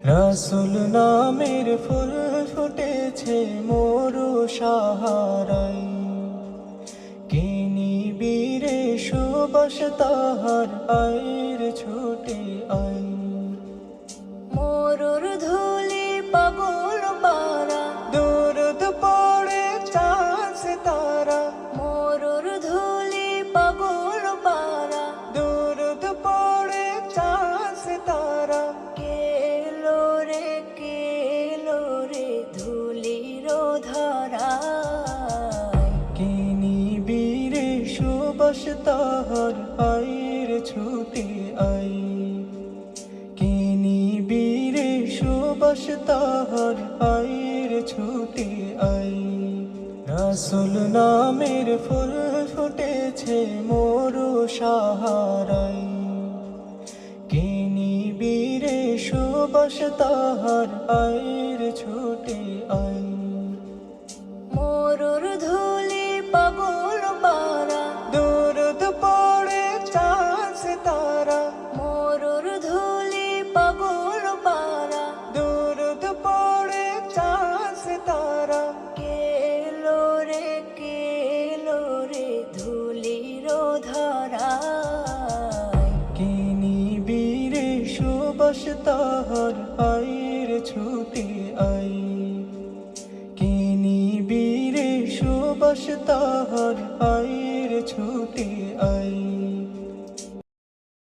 রাসূল নামের ফুল ফুটেছে মরু সাহারাই, কে নিবিরে সুবাস তাহার আইর ছুটে আই। মরুর ধুলি পাগল পারা, দুরুদ পড়ে চাঁদ তারা, মরুর ধুলি পাগল পারা, দুরুদ পড়ে চাঁদ তারা। কেলো রে ধুলির ধরায়, কে নিবিরে সুবাস তাহার আইর ছুটে আই, কে নিবিরে সুবাস তাহার আইর ছুটে আই। রাসূল নামের ফুল ফুটেছে মরু সাহারাই, কে নিবিরে সুবাস তাহার আইর ছুটে আই। মরুর ধুলি পাগল পারা, দুরুদ পড়ে চাঁদ তারা, মরুর ধুলি পাগল পারা, দুরুদ পড়ে চাঁদ তারা। কেলো রে ধুলির ধরায়, কে নিবিরে সুবাস তাহার আইর ছুটে আই, কে নিবিরে সুবাস তাহার